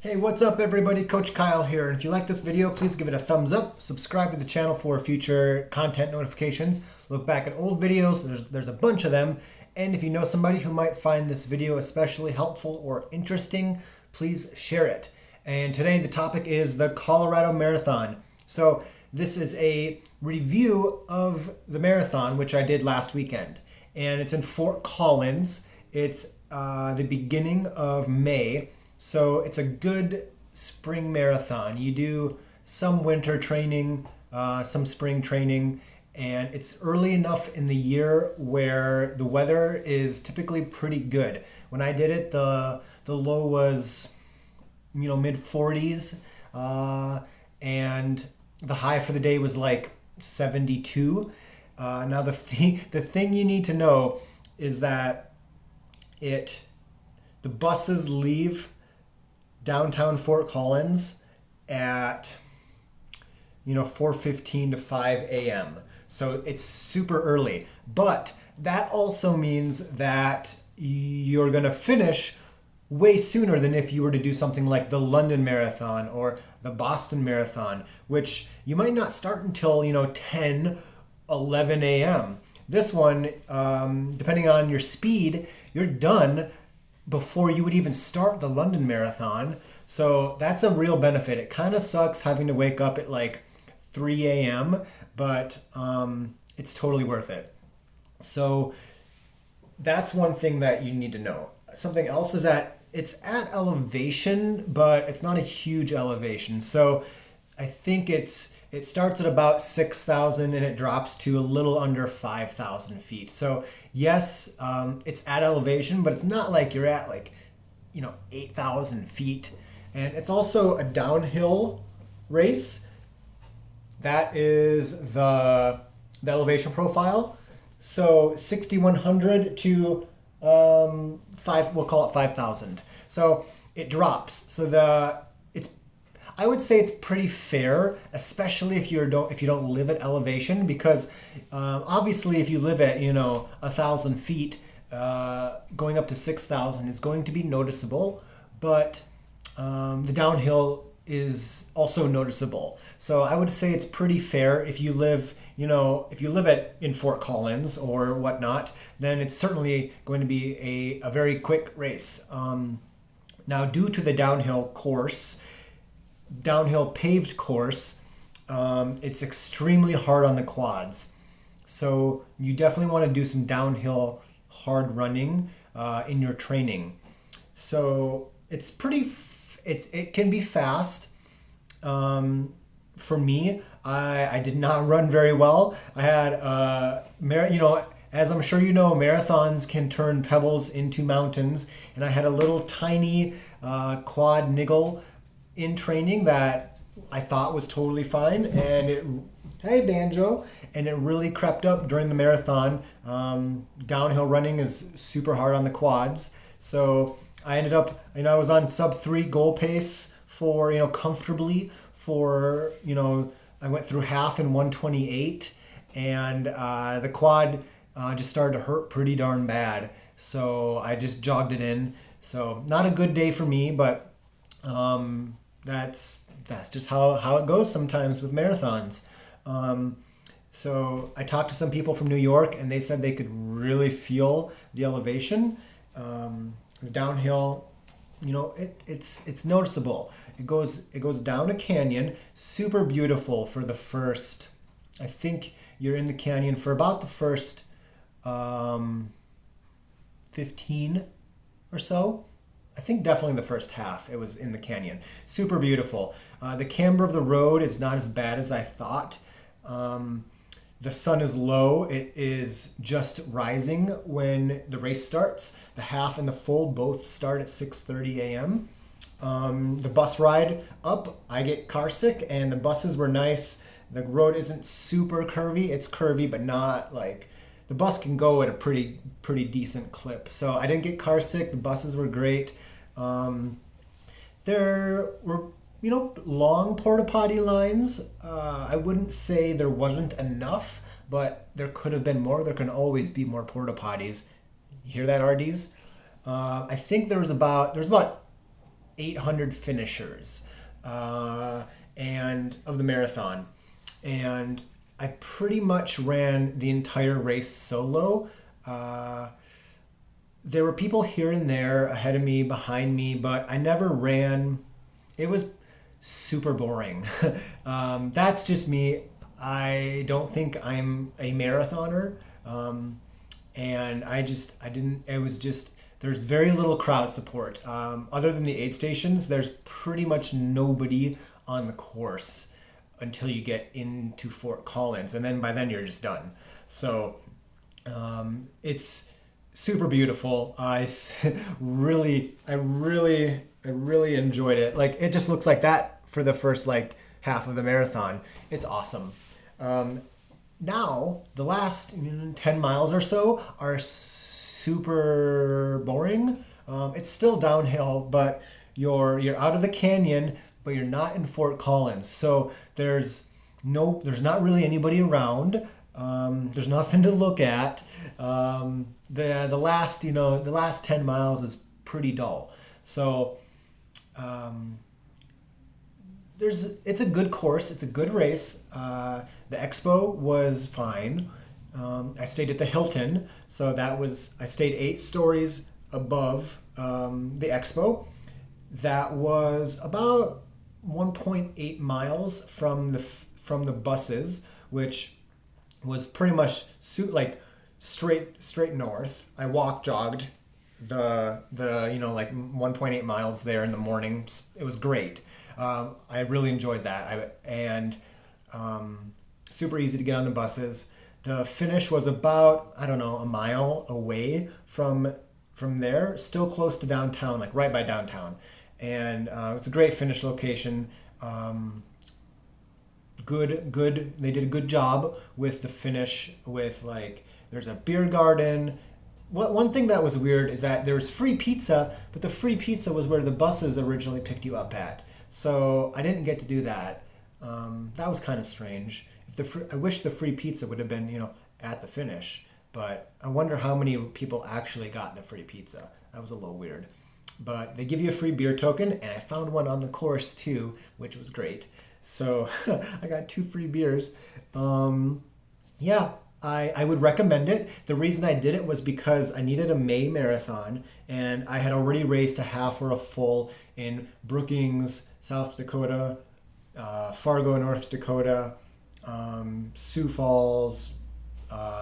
Hey, what's up everybody? Coach Kyle here. And if you like this video, please give it a thumbs up, subscribe to the channel for future content notifications, look back at old videos, there's a bunch of them. And if you know somebody who might find this video especially helpful or interesting, please share it. And today the topic is the Colorado Marathon. So this is a review of the marathon, which I did last weekend. And it's in Fort Collins. It's the beginning of May. So it's a good spring marathon. You do some winter training, some spring training, and it's early enough in the year where the weather is typically pretty good. When I did it, the low was, mid 40s, and the high for the day was like 72. Now the thing you need to know is that the buses leave downtown Fort Collins at 4:15 to 5 a.m. So it's super early. But that also means that you're going to finish way sooner than if you were to do something like the London Marathon or the Boston Marathon, which you might not start until 10, 11 a.m. This one, depending on your speed, you're done before you would even start the London Marathon. So that's a real benefit. It kind of sucks having to wake up at like 3 a.m., but it's totally worth it. So that's one thing that you need to know. Something else is that it's at elevation, but it's not a huge elevation. So I think it starts at about 6,000 and it drops to a little under 5,000 feet. So yes, it's at elevation, but it's not like you're at 8,000 feet. And it's also a downhill race. That is the elevation profile. So 6,100 to we'll call it 5,000. So it drops. So I would say it's pretty fair, especially if you don't live at elevation, because obviously if you live at 1,000 feet, going up to 6,000 is going to be noticeable, but the downhill is also noticeable. So I would say it's pretty fair if you live in Fort Collins or whatnot, then it's certainly going to be a very quick race. Now, due to the downhill paved course, it's extremely hard on the quads. So you definitely want to do some downhill hard running in your training. So it's it can be fast. For me, I did not run very well. I had as I'm sure you know, marathons can turn pebbles into mountains, and I had a little tiny quad niggle in training that I thought was totally fine, and it really crept up during the marathon. Downhill running is super hard on the quads, so I ended up, I was on sub 3 goal pace for, comfortably for, I went through half in 1:28, and the quad just started to hurt pretty darn bad, so I just jogged it in. So not a good day for me, but that's just how it goes sometimes with marathons. So I talked to some people from New York, and they said they could really feel the elevation. Downhill, it's noticeable. It goes down a canyon, super beautiful for the first. I think you're in the canyon for about the first 15 or so. I think definitely the first half it was in the canyon. Super beautiful. The camber of the road is not as bad as I thought. The sun is low. It is just rising when the race starts. The half and the full both start at 6:30 a.m. The bus ride up, I get car sick, and the buses were nice. The road isn't super curvy. It's curvy, but not like, the bus can go at a pretty decent clip. So I didn't get car sick. The buses were great. There were long porta potty lines. I wouldn't say there wasn't enough, but there could have been more. There can always be more porta potties. You hear that, RDs? I think there was about 800 finishers and of the marathon. And I pretty much ran the entire race solo. There were people here and there ahead of me, behind me, but I never ran. It was super boring. That's just me. I don't think I'm a marathoner. And I didn't, it was just, there's very little crowd support. Other than the aid stations, there's pretty much nobody on the course until you get into Fort Collins. And then by then you're just done. So it's super beautiful. I really enjoyed it. Like, it just looks like that for the first like half of the marathon. It's awesome. Now the last 10 miles or so are super boring. It's still downhill, but you're out of the canyon, but you're not in Fort Collins. So there's not really anybody around. There's nothing to look at. The last 10 miles is pretty dull. So it's a good course. It's a good race. The expo was fine. I stayed at the Hilton, so I stayed 8 stories above the expo. That was about 1.8 miles from the buses, which was pretty much straight north. I jogged the 1.8 miles there in the morning. It was great. I really enjoyed that. Super easy to get on the buses. The finish was about, I don't know, a mile away from there, still close to downtown, like right by downtown. And it's a great finish location. Good. They did a good job with the finish with there's a beer garden. One thing that was weird is that there was free pizza, but the free pizza was where the buses originally picked you up at. So I didn't get to do that. That was kind of strange. I wish the free pizza would have been, at the finish. But I wonder how many people actually got the free pizza. That was a little weird. But they give you a free beer token, and I found one on the course too, which was great. So I got 2 free beers. I would recommend it. The reason I did it was because I needed a May marathon, and I had already raced a half or a full in Brookings, South Dakota, Fargo, North Dakota, Sioux Falls,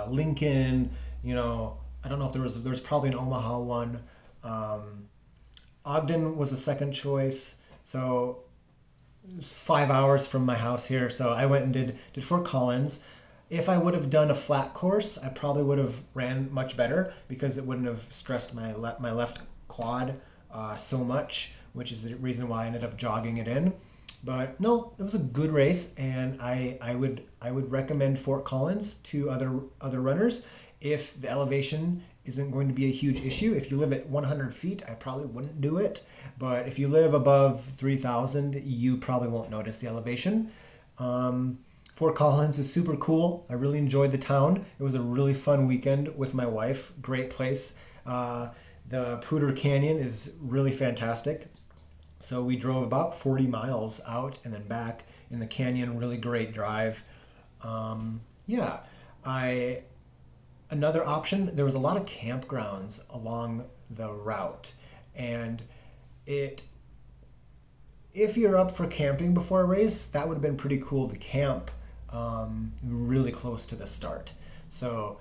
Lincoln. I don't know if there was probably an Omaha one. Ogden was the second choice. So it was 5 hours from my house here. So I went and did Fort Collins. If I would have done a flat course, I probably would have ran much better because it wouldn't have stressed my left quad so much, which is the reason why I ended up jogging it in. But no, it was a good race, and I would recommend Fort Collins to other runners if the elevation isn't going to be a huge issue. If you live at 100 feet, I probably wouldn't do it. But if you live above 3,000, you probably won't notice the elevation. Fort Collins is super cool. I really enjoyed the town. It was a really fun weekend with my wife. Great place. The Poudre Canyon is really fantastic. So we drove about 40 miles out and then back in the canyon. Really great drive. Another option, there was a lot of campgrounds along the route. And if you're up for camping before a race, that would have been pretty cool to camp really close to the start. So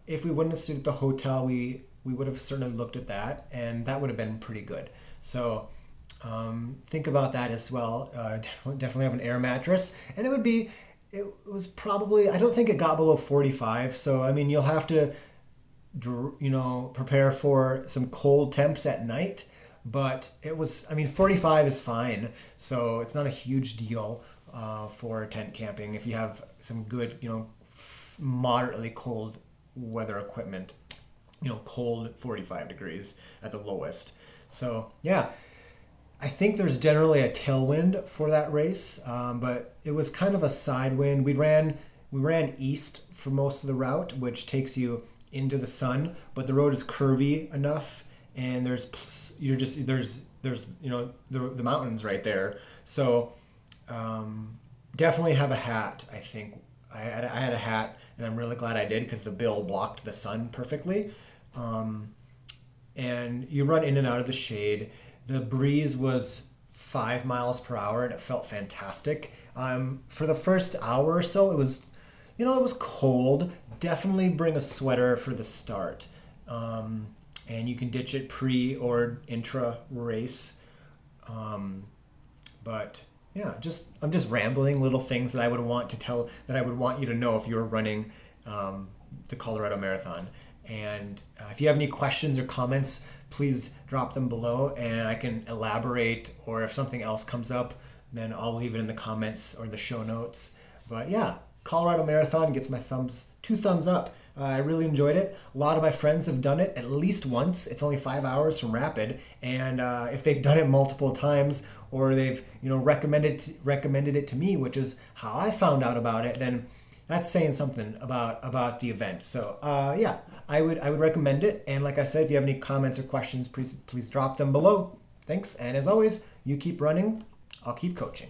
if we wouldn't have stayed at the hotel, we would have certainly looked at that, and that would have been pretty good. So think about that as well. Definitely have an air mattress, and it was probably, I don't think it got below 45. So I mean, you'll have to prepare for some cold temps at night. But 45 is fine. So it's not a huge deal for tent camping if you have some good, moderately cold weather equipment. Cold 45 degrees at the lowest. So yeah, I think there's generally a tailwind for that race, but it was kind of a side wind. We ran east for most of the route, which takes you into the sun, but the road is curvy enough, and there's there's the mountains right there. So definitely have a hat. I think I had a hat, and I'm really glad I did because the bill blocked the sun perfectly. And you run in and out of the shade. The breeze was 5 miles per hour, and it felt fantastic. For the first hour or so, it was cold. Definitely bring a sweater for the start. And you can ditch it pre or intra race. But yeah, I'm just rambling little things that I would want you to know if you were running the Colorado Marathon. And if you have any questions or comments, please drop them below and I can elaborate, or if something else comes up, then I'll leave it in the comments or the show notes. But yeah, Colorado Marathon gets my 2 thumbs up. I really enjoyed it. A lot of my friends have done it at least once. It's only 5 hours from Rapid, and if they've done it multiple times, or they've recommended it to me, which is how I found out about it, then that's saying something about the event. So yeah, I would recommend it. And like I said, if you have any comments or questions, please drop them below. Thanks, and as always, you keep running, I'll keep coaching.